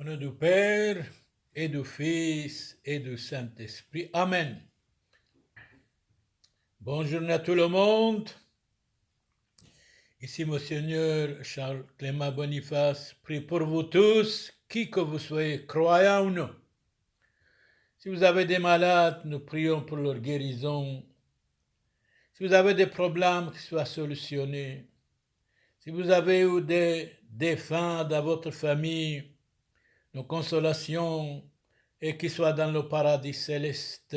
Au nom du Père et du Fils et du Saint-Esprit. Amen. Bonjour à tout le monde. Ici Monseigneur Charles Clément Boniface. Prie pour vous tous, qui que vous soyez, croyants ou non. Si vous avez des malades, nous prions pour leur guérison. Si vous avez des problèmes qui soient solutionnés. Si vous avez eu des défunts dans votre famille, nos consolations et qu'ils soient dans le paradis céleste.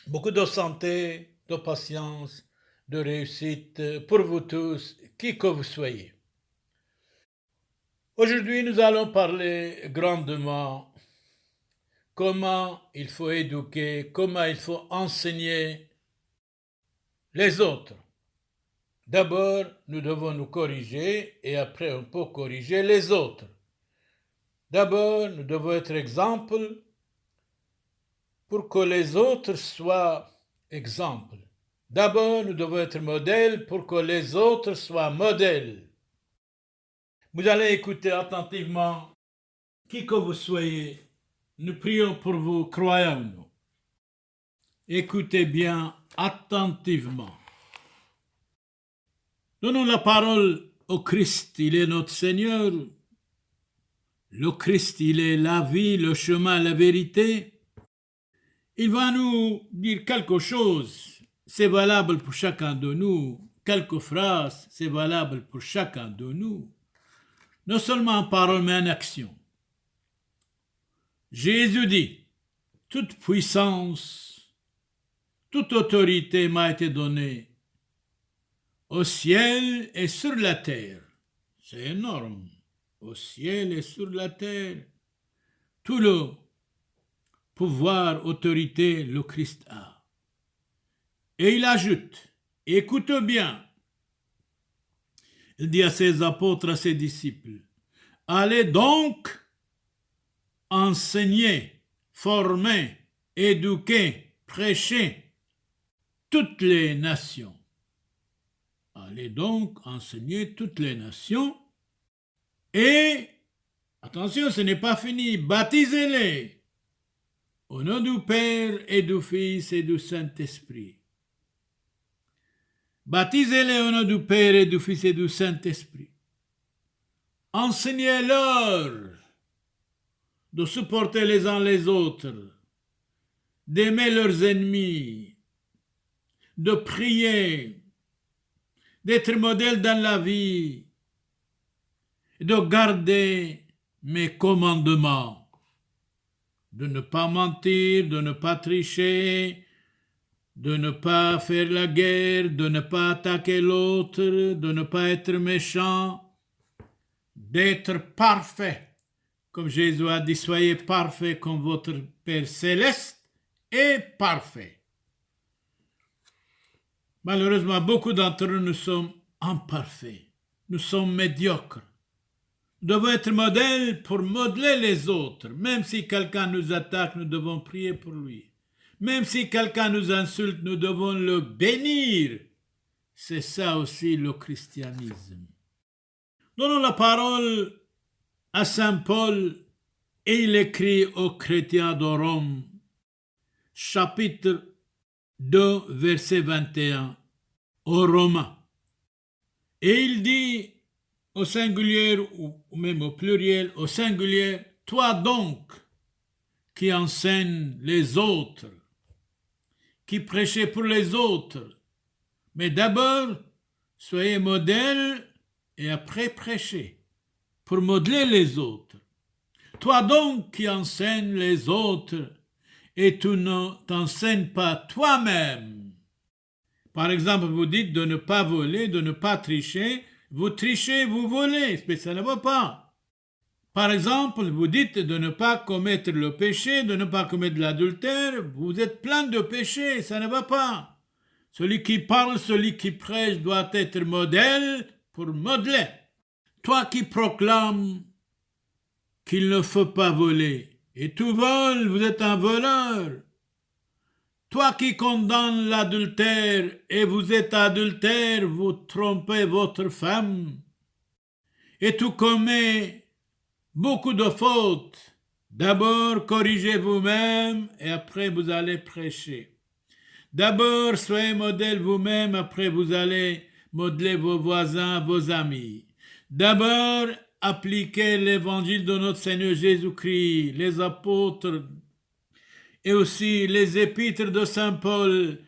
Beaucoup de santé, de patience, de réussite pour vous tous, qui que vous soyez. Aujourd'hui, nous allons parler grandement comment il faut éduquer, comment il faut enseigner les autres. D'abord, nous devons nous corriger et après on peut corriger les autres. D'abord, nous devons être exemple pour que les autres soient exemples. D'abord, nous devons être modèles pour que les autres soient modèles. Vous allez écouter attentivement, qui que vous soyez, nous prions pour vous, croyons-nous. Écoutez bien attentivement. Donnons la parole au Christ, il est notre Seigneur. Le Christ, il est la vie, le chemin, la vérité. Il va nous dire quelque chose, c'est valable pour chacun de nous. Quelques phrases, c'est valable pour chacun de nous. Non seulement en parole, mais en action. Jésus dit, toute puissance, toute autorité m'a été donnée au ciel et sur la terre. C'est énorme. Au ciel et sur la terre. Tout le pouvoir, autorité, le Christ a. Et il ajoute, écoute bien, il dit à ses apôtres, à ses disciples, allez donc enseigner, former, éduquer, prêcher toutes les nations. Allez donc enseigner toutes les nations et, attention, ce n'est pas fini, baptisez-les au nom du Père et du Fils et du Saint-Esprit. Baptisez-les au nom du Père et du Fils et du Saint-Esprit. Enseignez-leur de supporter les uns les autres, d'aimer leurs ennemis, de prier, d'être modèle dans la vie, de garder mes commandements, de ne pas mentir, de ne pas tricher, de ne pas faire la guerre, de ne pas attaquer l'autre, de ne pas être méchant, d'être parfait. Comme Jésus a dit, soyez parfait comme votre Père céleste est parfait. Malheureusement, beaucoup d'entre nous sommes imparfaits. Nous sommes médiocres. Nous devons être modèles pour modeler les autres. Même si quelqu'un nous attaque, nous devons prier pour lui. Même si quelqu'un nous insulte, nous devons le bénir. C'est ça aussi le christianisme. Donnons la parole à Saint Paul et il écrit aux chrétiens de Rome, chapitre 2, verset 21, aux Romains. Et il dit au singulier ou même au pluriel, au singulier, toi donc qui enseignes les autres, qui prêchez pour les autres, mais d'abord soyez modèle et après prêchez pour modeler les autres. Toi donc qui enseignes les autres et tu ne t'enseignes pas toi-même. Par exemple, vous dites de ne pas voler, de ne pas tricher. Vous trichez, vous volez, mais ça ne va pas. Par exemple, vous dites de ne pas commettre le péché, de ne pas commettre l'adultère. Vous êtes plein de péchés, ça ne va pas. Celui qui parle, celui qui prêche doit être modèle pour modeler. Toi qui proclames qu'il ne faut pas voler, et tu voles, vous êtes un voleur. Toi qui condamnes l'adultère et vous êtes adultère, vous trompez votre femme. Et tu commets beaucoup de fautes. D'abord, corrigez vous-même et après vous allez prêcher. D'abord, soyez modèle vous-même, après vous allez modeler vos voisins, vos amis. D'abord, appliquez l'évangile de notre Seigneur Jésus-Christ, les apôtres et aussi les épîtres de Saint Paul.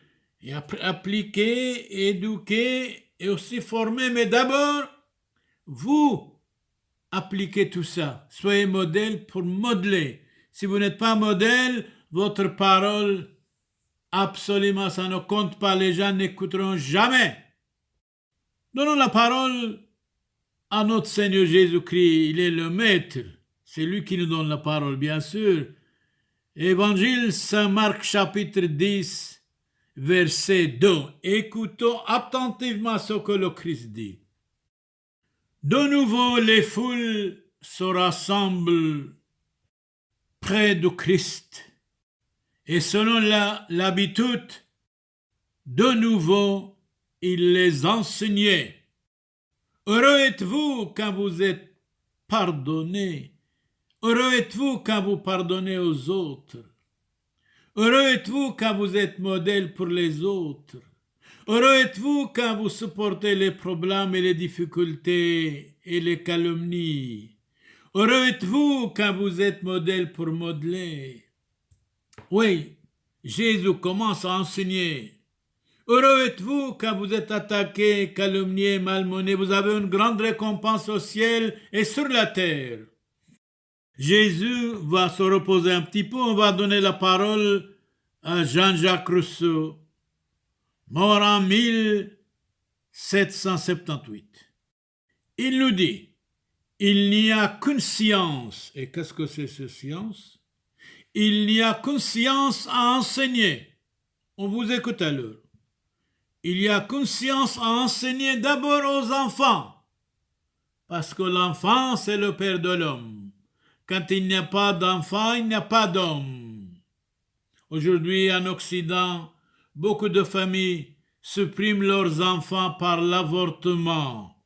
Et après, appliquez, éduquez et aussi formez. Mais d'abord, vous appliquez tout ça. Soyez modèle pour modeler. Si vous n'êtes pas modèle, votre parole, absolument, ça ne compte pas. Les gens n'écouteront jamais. Donnons la parole à notre Seigneur Jésus-Christ. Il est le Maître. C'est lui qui nous donne la parole, bien sûr. Évangile Saint Marc, chapitre 10, verset 2. Écoutons attentivement ce que le Christ dit. De nouveau, les foules se rassemblent près du Christ. Et selon l'habitude, de nouveau, il les enseignait. Heureux êtes-vous quand vous êtes pardonnés. Heureux êtes-vous quand vous pardonnez aux autres. Heureux êtes-vous quand vous êtes modèle pour les autres. Heureux êtes-vous quand vous supportez les problèmes et les difficultés et les calomnies. Heureux êtes-vous quand vous êtes modèle pour modeler. Oui, Jésus commence à enseigner. Heureux êtes-vous quand vous êtes attaqué, calomnié, malmené. Vous avez une grande récompense au ciel et sur la terre. Jésus va se reposer un petit peu. On va donner la parole à Jean-Jacques Rousseau, mort en 1778. Il nous dit, il n'y a qu'une science. Et qu'est-ce que c'est cette science? Il n'y a qu'une science à enseigner. On vous écoute alors. Il n'y a qu'une science à enseigner d'abord aux enfants. Parce que l'enfant, c'est le père de l'homme. Quand il n'y a pas d'enfant, il n'y a pas d'homme. Aujourd'hui, en Occident, beaucoup de familles suppriment leurs enfants par l'avortement.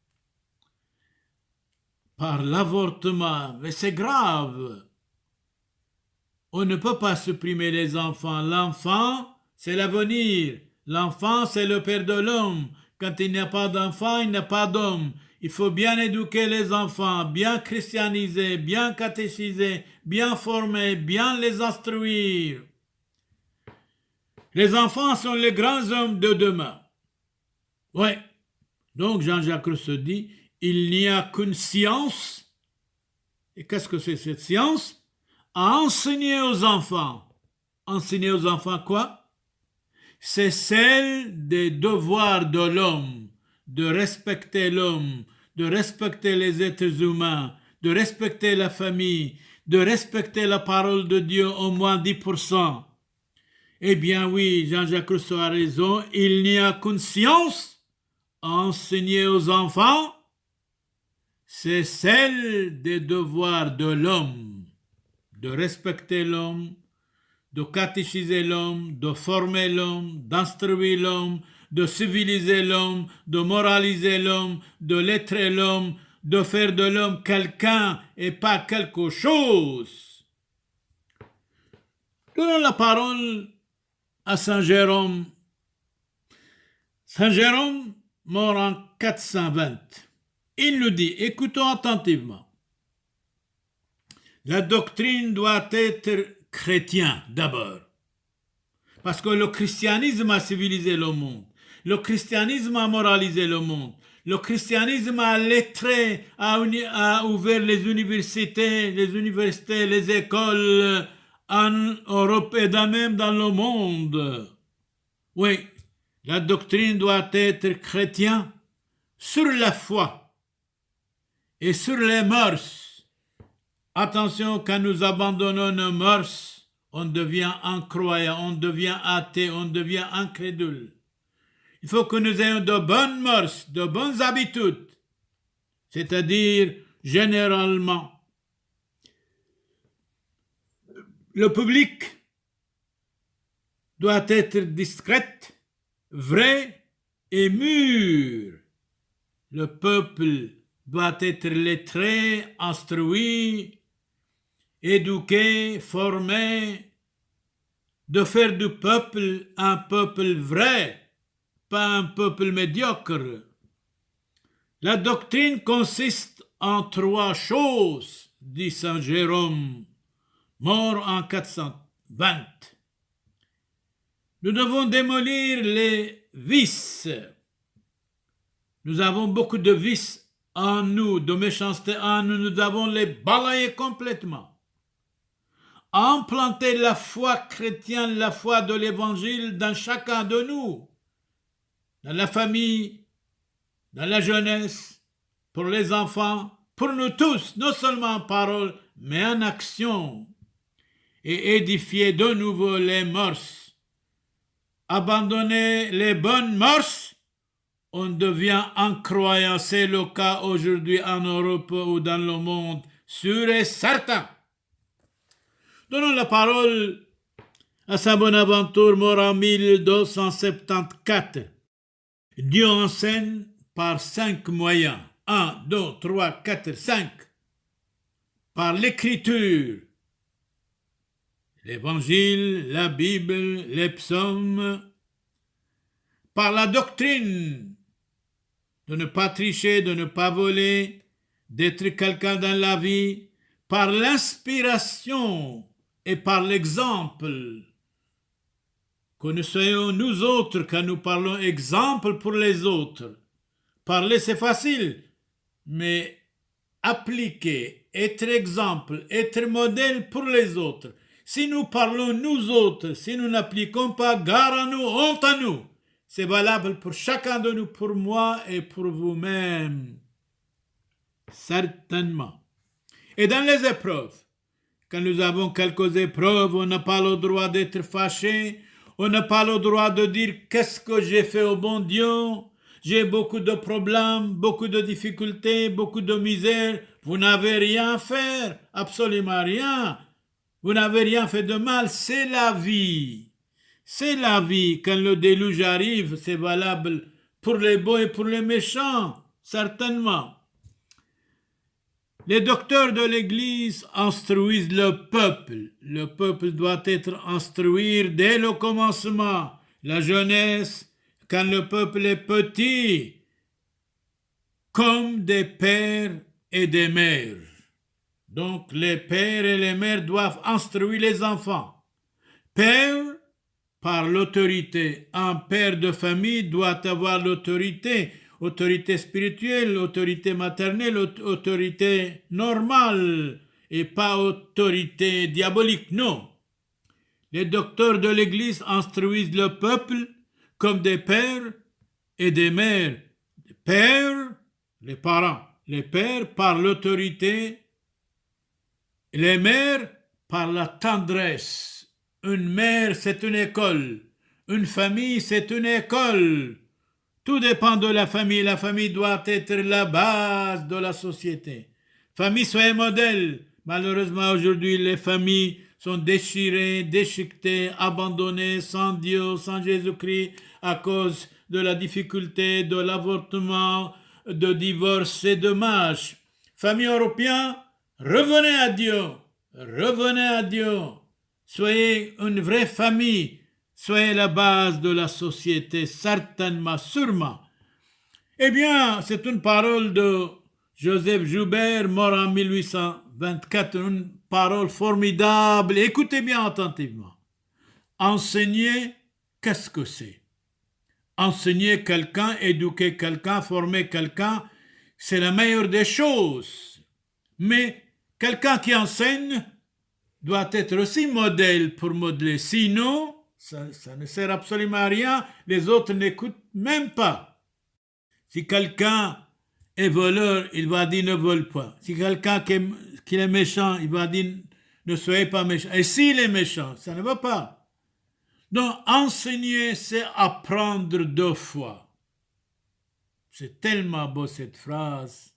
Par l'avortement. Mais c'est grave. On ne peut pas supprimer les enfants. L'enfant, c'est l'avenir. L'enfant, c'est le père de l'homme. Quand il n'y a pas d'enfant, il n'y a pas d'homme. Il faut bien éduquer les enfants, bien christianiser, bien catéchiser, bien former, bien les instruire. Les enfants sont les grands hommes de demain. Oui. Donc Jean-Jacques Rousseau dit, il n'y a qu'une science. Et qu'est-ce que c'est cette science? À enseigner aux enfants. Enseigner aux enfants quoi? C'est celle des devoirs de l'homme, de respecter l'homme, de respecter les êtres humains, de respecter la famille, de respecter la parole de Dieu au moins 10%. Eh bien oui, Jean-Jacques Rousseau a raison, il n'y a qu'une science à enseigner aux enfants, c'est celle des devoirs de l'homme, de respecter l'homme, de catéchiser l'homme, de former l'homme, d'instruire l'homme, de civiliser l'homme, de moraliser l'homme, de lettrer l'homme, de faire de l'homme quelqu'un et pas quelque chose. Donnons la parole à Saint Jérôme. Saint Jérôme, mort en 420. Il nous dit, écoutons attentivement, la doctrine doit être chrétien d'abord. Parce que le christianisme a civilisé le monde. Le christianisme a moralisé le monde. Le christianisme a lettré, a ouvert les universités, les écoles en Europe et même dans le monde. Oui, la doctrine doit être chrétienne sur la foi et sur les mœurs. Attention, quand nous abandonnons nos mœurs, on devient incroyant, on devient athée, on devient incrédule. Il faut que nous ayons de bonnes mœurs, de bonnes habitudes, c'est-à-dire généralement. Le public doit être discret, vrai et mûr. Le peuple doit être lettré, instruit, éduqué, formé, de faire du peuple un peuple vrai, pas un peuple médiocre. La doctrine consiste en 3 choses, dit Saint Jérôme, mort en 420. Nous devons démolir les vices. Nous avons beaucoup de vices en nous, de méchanceté en nous, nous devons les balayer complètement. Implanter la foi chrétienne, la foi de l'Évangile dans chacun de nous, dans la famille, dans la jeunesse, pour les enfants, pour nous tous, non seulement en parole, mais en action, et édifier de nouveau les mœurs. Abandonner les bonnes mœurs, on devient incroyant. C'est le cas aujourd'hui en Europe ou dans le monde, sûr et certain. Donnons la parole à Saint Bonaventure, mort en 1274. Dieu enseigne par 5 moyens. 1, 2, 3, 4, 5. Par l'écriture, l'évangile, la Bible, les psaumes. Par la doctrine, de ne pas tricher, de ne pas voler, d'être quelqu'un dans la vie. Par l'inspiration et par l'exemple. Que nous soyons nous autres, quand nous parlons exemple pour les autres. Parler, c'est facile, mais appliquer, être exemple, être modèle pour les autres. Si nous parlons nous autres, si nous n'appliquons pas, gare à nous, honte à nous. C'est valable pour chacun de nous, pour moi et pour vous-même. Certainement. Et dans les épreuves, quand nous avons quelques épreuves, on n'a pas le droit d'être fâché, on n'a pas le droit de dire qu'est-ce que j'ai fait au bon Dieu, j'ai beaucoup de problèmes, beaucoup de difficultés, beaucoup de misère. Vous n'avez rien à faire, absolument rien. Vous n'avez rien fait de mal, c'est la vie. C'est la vie. Quand le déluge arrive, c'est valable pour les beaux et pour les méchants, certainement. Les docteurs de l'Église instruisent le peuple. Le peuple doit être instruit dès le commencement. La jeunesse, quand le peuple est petit, comme des pères et des mères. Donc les pères et les mères doivent instruire les enfants. Père, par l'autorité. Un père de famille doit avoir l'autorité. Autorité spirituelle, autorité maternelle, autorité normale et pas autorité diabolique, non. Les docteurs de l'Église instruisent le peuple comme des pères et des mères. Les pères, les parents. Les pères par l'autorité, les mères par la tendresse. Une mère, c'est une école. Une famille, c'est une école. Tout dépend de la famille. La famille doit être la base de la société. Famille, soyez modèle. Malheureusement, aujourd'hui, les familles sont déchirées, déchiquetées, abandonnées, sans Dieu, sans Jésus-Christ, à cause de la difficulté, de l'avortement, de divorce, c'est dommage. Famille européenne, revenez à Dieu. Revenez à Dieu. Soyez une vraie famille. Soyez la base de la société, certainement, sûrement. Eh bien, c'est une parole de Joseph Joubert, mort en 1824, une parole formidable. Écoutez bien attentivement. Enseigner, qu'est-ce que c'est? Enseigner quelqu'un, éduquer quelqu'un, former quelqu'un, c'est la meilleure des choses. Mais quelqu'un qui enseigne doit être aussi modèle pour modeler. Sinon, ça ne sert absolument à rien. Les autres n'écoutent même pas. Si quelqu'un est voleur, il va dire ne vole pas. Si quelqu'un qui est méchant, il va dire ne soyez pas méchant. Et s'il est méchant, ça ne va pas. Donc, enseigner, c'est apprendre 2 fois. C'est tellement beau cette phrase.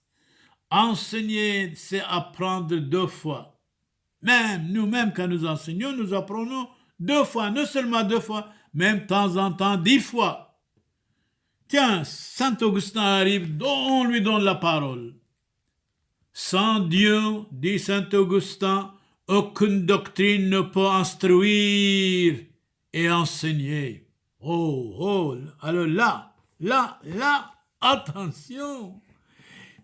Enseigner, c'est apprendre 2 fois. Même nous-mêmes, quand nous enseignons, nous apprenons 2 fois, non seulement 2 fois, même de temps en temps 10 fois. Tiens, Saint Augustin arrive, on lui donne la parole. Sans Dieu, dit saint Augustin, aucune doctrine ne peut instruire et enseigner. Alors là, attention.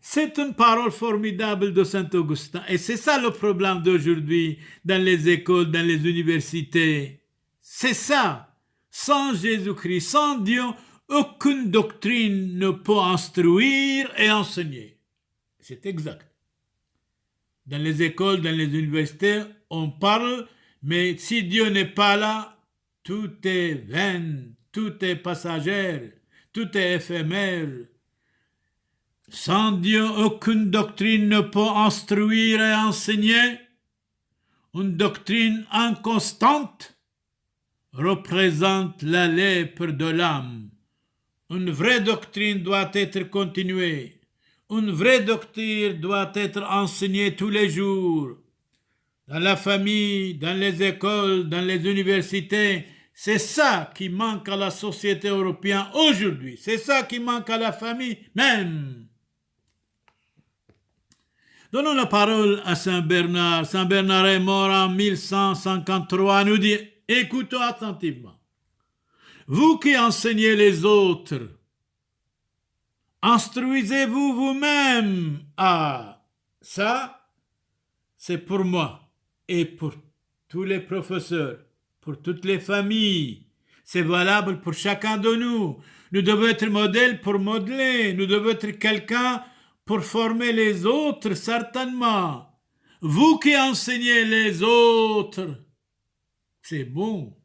C'est une parole formidable de saint Augustin. Et c'est ça le problème d'aujourd'hui dans les écoles, dans les universités. C'est ça. Sans Jésus-Christ, sans Dieu, aucune doctrine ne peut instruire et enseigner. C'est exact. Dans les écoles, dans les universités, on parle, mais si Dieu n'est pas là, tout est vain, tout est passager, tout est éphémère. Sans Dieu, aucune doctrine ne peut instruire et enseigner. Une doctrine inconstante représente la lèpre de l'âme. Une vraie doctrine doit être continuée. Une vraie doctrine doit être enseignée tous les jours. Dans la famille, dans les écoles, dans les universités, c'est ça qui manque à la société européenne aujourd'hui. C'est ça qui manque à la famille même. Donnons la parole à Saint Bernard. Saint Bernard est mort en 1153. Nous dit, écoutons attentivement. Vous qui enseignez les autres, instruisez-vous vous-même. Ah, ça, c'est pour moi et pour tous les professeurs, pour toutes les familles. C'est valable pour chacun de nous. Nous devons être modèles pour modeler. Nous devons être quelqu'un pour former les autres, certainement. Vous qui enseignez les autres, c'est bon.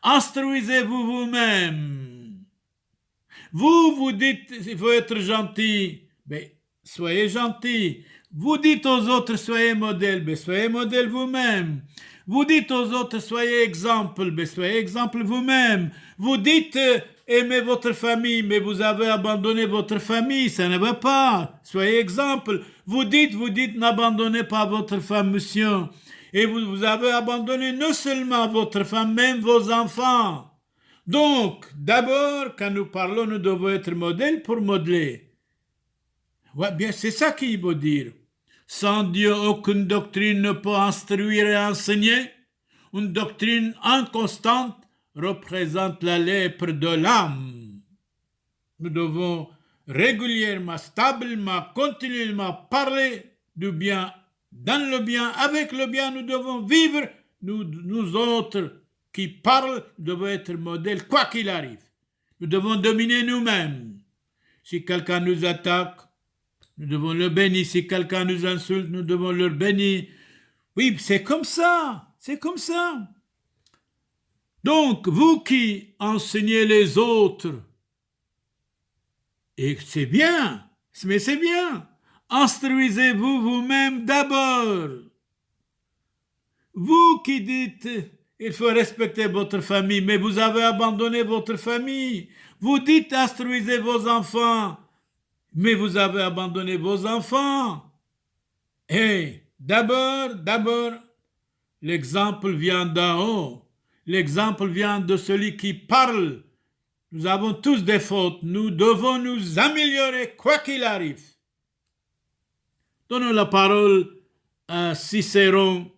Instruisez-vous vous-même. Vous dites, il faut être gentil. Mais soyez gentil. Vous dites aux autres, soyez modèle. Mais soyez modèle vous-même. Vous dites aux autres, soyez exemple. Mais soyez exemple vous-même. Vous dites, aimez votre famille, mais vous avez abandonné votre famille. Ça ne va pas. Soyez exemple. Vous dites, n'abandonnez pas votre femme, monsieur. Et vous avez abandonné non seulement votre femme, même vos enfants. Donc, d'abord, quand nous parlons, nous devons être modèles pour modeler. Ouais, bien, c'est ça qu'il veut dire. Sans Dieu, aucune doctrine ne peut instruire et enseigner. Une doctrine inconstante représente la lèpre de l'âme. Nous devons régulièrement, stablement, continuellement parler du bien. Dans le bien, avec le bien, nous devons vivre. Nous autres qui parlent devons être modèles, quoi qu'il arrive. Nous devons dominer nous-mêmes. Si quelqu'un nous attaque, nous devons le bénir. Si quelqu'un nous insulte, nous devons le bénir. Oui, c'est comme ça. C'est comme ça. Donc, vous qui enseignez les autres, et c'est bien, mais c'est bien, instruisez-vous vous-même d'abord. Vous qui dites, il faut respecter votre famille, mais vous avez abandonné votre famille. Vous dites, instruisez vos enfants, mais vous avez abandonné vos enfants. Et d'abord, l'exemple vient d'en haut. L'exemple vient de celui qui parle. Nous avons tous des fautes. Nous devons nous améliorer quoi qu'il arrive. Donnons la parole à Cicéron,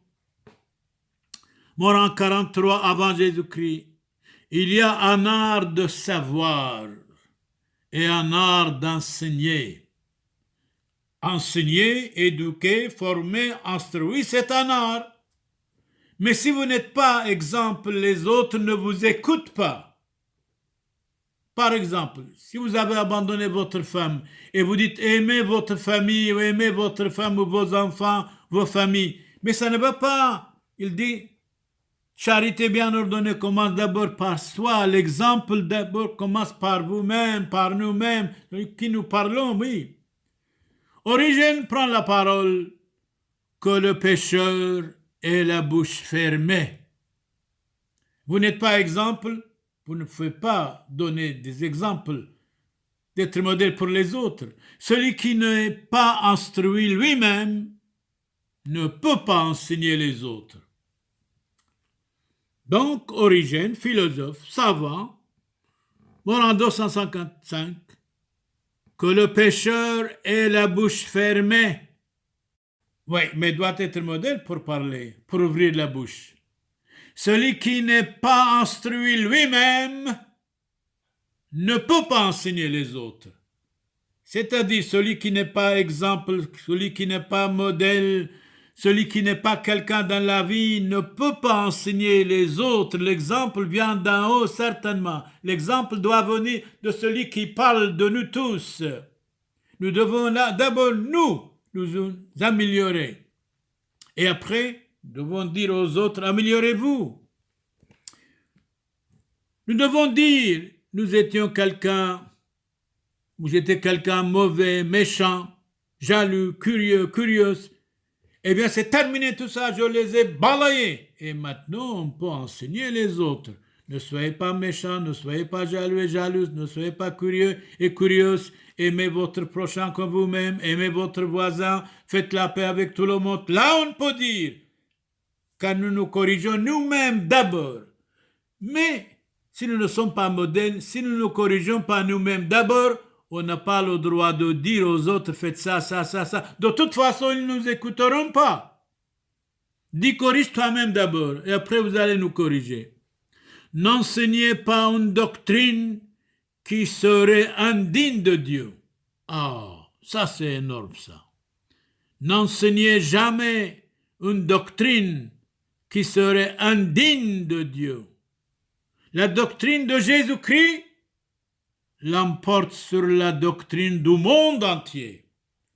mort en 43 avant Jésus-Christ. Il y a un art de savoir et un art d'enseigner. Enseigner, éduquer, former, instruire, c'est un art. Mais si vous n'êtes pas exemple, les autres ne vous écoutent pas. Par exemple, si vous avez abandonné votre femme et vous dites aimez votre famille ou aimez votre femme ou vos enfants, vos familles, mais ça ne va pas. Il dit charité bien ordonnée commence d'abord par soi. L'exemple d'abord commence par vous-même, par nous-mêmes, qui nous parlons, oui. Origène prend la parole que le pécheur ait la bouche fermée. Vous n'êtes pas exemple, vous ne pouvez pas donner des exemples d'être modèle pour les autres. Celui qui n'est pas instruit lui-même ne peut pas enseigner les autres. Donc, Origène, philosophe, savant, mort en 255, que le pécheur ait la bouche fermée. Oui, mais doit être modèle pour parler, pour ouvrir la bouche. Celui qui n'est pas instruit lui-même ne peut pas enseigner les autres. C'est-à-dire celui qui n'est pas exemple, celui qui n'est pas modèle, celui qui n'est pas quelqu'un dans la vie ne peut pas enseigner les autres. L'exemple vient d'en haut, certainement. L'exemple doit venir de celui qui parle de nous tous. Nous devons là, d'abord nous améliorer. Et après, nous devons dire aux autres, améliorez-vous. Nous devons dire, nous étions quelqu'un, vous étiez quelqu'un mauvais, méchant, jaloux, curieux, curieuse. Eh bien, c'est terminé tout ça, je les ai balayés. Et maintenant, on peut enseigner les autres. Ne soyez pas méchants, ne soyez pas jaloux et jalouses, ne soyez pas curieux et curieuses. Aimez votre prochain comme vous-même, aimez votre voisin, faites la paix avec tout le monde. Là, on peut dire, car nous nous corrigeons nous-mêmes d'abord. Mais, si nous ne sommes pas modèles, si nous ne nous corrigeons pas nous-mêmes d'abord, on n'a pas le droit de dire aux autres, faites ça, ça, ça, ça. De toute façon, ils ne nous écouteront pas. Dis, corrige toi-même d'abord, et après vous allez nous corriger. N'enseignez pas une doctrine qui serait indigne de Dieu. Ah, ça c'est énorme ça. N'enseignez jamais une doctrine qui serait indigne de Dieu. La doctrine de Jésus-Christ l'emporte sur la doctrine du monde entier.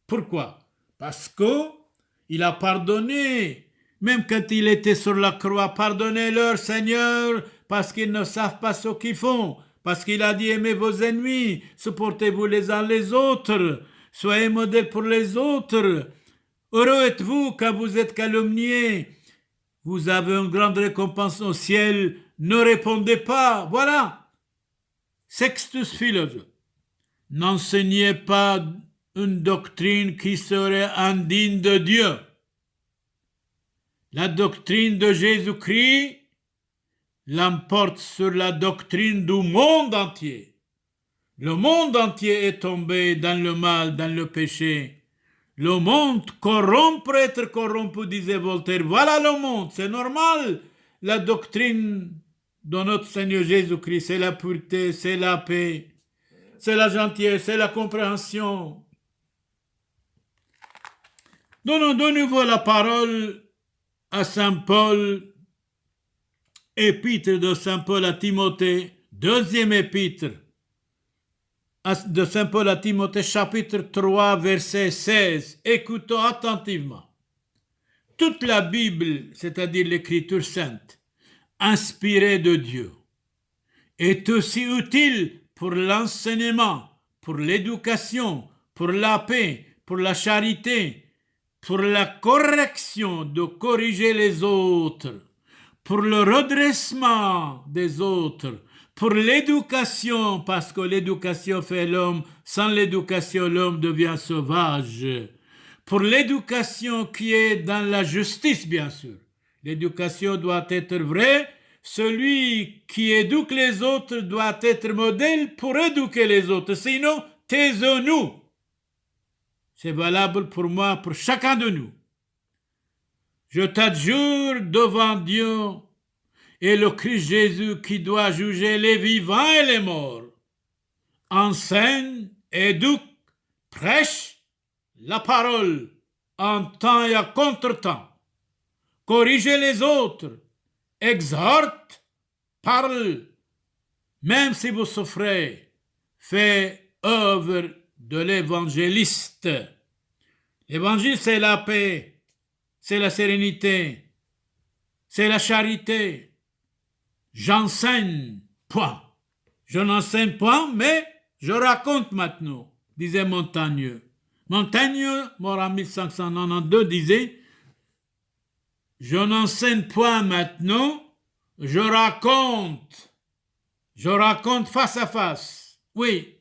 Pourquoi? Parce qu'il a pardonné. Même quand il était sur la croix, pardonnez-leur, Seigneur, parce qu'ils ne savent pas ce qu'ils font. Parce qu'il a dit, aimez vos ennemis, supportez-vous les uns les autres, soyez modèles pour les autres. Heureux êtes-vous quand vous êtes calomniés. Vous avez une grande récompense au ciel. Ne répondez pas. Voilà. Sextus Philosophe. N'enseignez pas une doctrine qui serait indigne de Dieu. La doctrine de Jésus-Christ l'emporte sur la doctrine du monde entier. Le monde entier est tombé dans le mal, dans le péché. Le monde corrompt pour être corrompu, disait Voltaire. Voilà le monde, c'est normal. La doctrine de notre Seigneur Jésus-Christ, c'est la pureté, c'est la paix, c'est la gentillesse, c'est la compréhension. Donnons de nouveau la parole à Saint Paul, épître de Saint Paul à Timothée, deuxième épître de Saint Paul à Timothée, chapitre 3, verset 16. Écoutons attentivement. Toute la Bible, c'est-à-dire l'Écriture sainte, inspirée de Dieu, est aussi utile pour l'enseignement, pour l'éducation, pour la paix, pour la charité, pour la correction, de corriger les autres, pour le redressement des autres, pour l'éducation, parce que l'éducation fait l'homme, sans l'éducation l'homme devient sauvage, pour l'éducation qui est dans la justice, bien sûr. L'éducation doit être vraie. Celui qui éduque les autres doit être modèle pour éduquer les autres. Sinon, taisons-nous. C'est valable pour moi, pour chacun de nous. Je t'adjure devant Dieu et le Christ Jésus qui doit juger les vivants et les morts. Enseigne, éduque, prêche la parole en temps et à contre-temps. Corrigez les autres, exhorte, parle, même si vous souffrez, faites œuvre de l'évangéliste. L'évangile, c'est la paix, c'est la sérénité, c'est la charité. J'enseigne, point. Je n'enseigne point, mais je raconte maintenant, disait Montaigne. Montaigne, mort en 1592, disait: je n'enseigne point maintenant, je raconte face à face. Oui,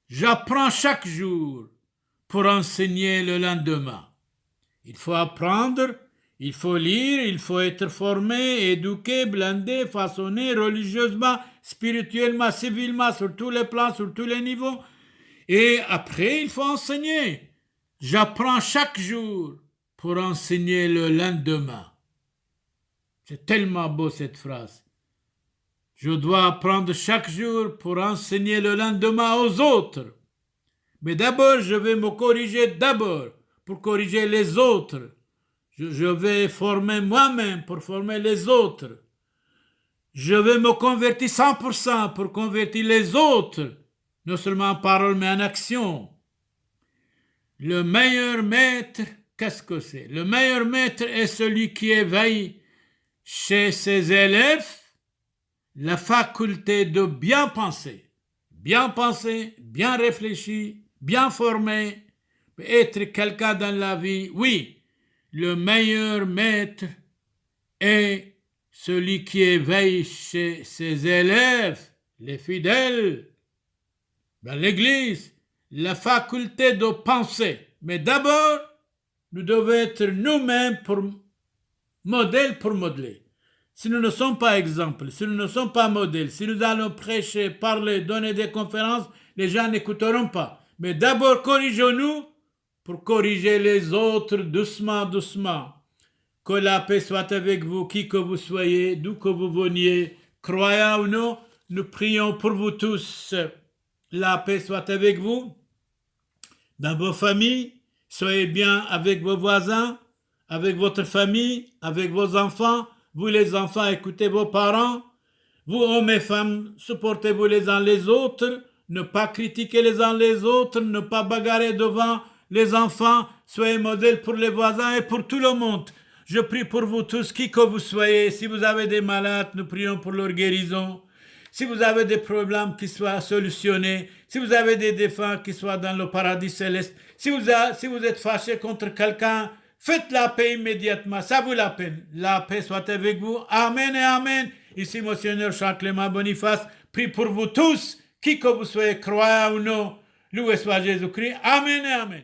j'apprends chaque jour pour enseigner le lendemain. Il faut apprendre, il faut lire, il faut être formé, éduqué, blindé, façonné religieusement, spirituellement, civilement, sur tous les plans, sur tous les niveaux. Et après, il faut enseigner. J'apprends chaque jour pour enseigner le lendemain. C'est tellement beau cette phrase. Je dois apprendre chaque jour pour enseigner le lendemain aux autres. Mais d'abord, je vais me corriger d'abord pour corriger les autres. Je vais former moi-même pour former les autres. Je vais me convertir 100% pour convertir les autres, non seulement en parole mais en action. Le meilleur maître, qu'est-ce que c'est? Le meilleur maître est celui qui éveille chez ses élèves la faculté de bien penser, bien réfléchir, bien formé, être quelqu'un dans la vie. Oui, le meilleur maître est celui qui éveille chez ses élèves, les fidèles, dans l'Église, la faculté de penser. Mais d'abord, nous devons être nous-mêmes modèles pour modeler. Si nous ne sommes pas exemples, si nous ne sommes pas modèles, si nous allons prêcher, parler, donner des conférences, les gens n'écouteront pas. Mais d'abord, corrigeons-nous pour corriger les autres doucement, doucement. Que la paix soit avec vous, qui que vous soyez, d'où que vous veniez, croyant ou non, nous prions pour vous tous. La paix soit avec vous, dans vos familles, soyez bien avec vos voisins, avec votre famille, avec vos enfants. Vous les enfants, écoutez vos parents. Vous, hommes et femmes, supportez-vous les uns les autres. Ne pas critiquer les uns les autres, ne pas bagarrer devant les enfants. Soyez modèles pour les voisins et pour tout le monde. Je prie pour vous tous, qui que vous soyez. Si vous avez des malades, nous prions pour leur guérison. Si vous avez des problèmes qui soient solutionnés, si vous avez des défunts qui soient dans le paradis céleste, si vous êtes fâché contre quelqu'un, faites la paix immédiatement, ça vaut la peine. La paix soit avec vous. Amen et Amen. Ici, Monseigneur Jean-Clément Boniface, prie pour vous tous, qui que vous soyez, croyants ou non. Loué soit Jésus-Christ. Amen et Amen.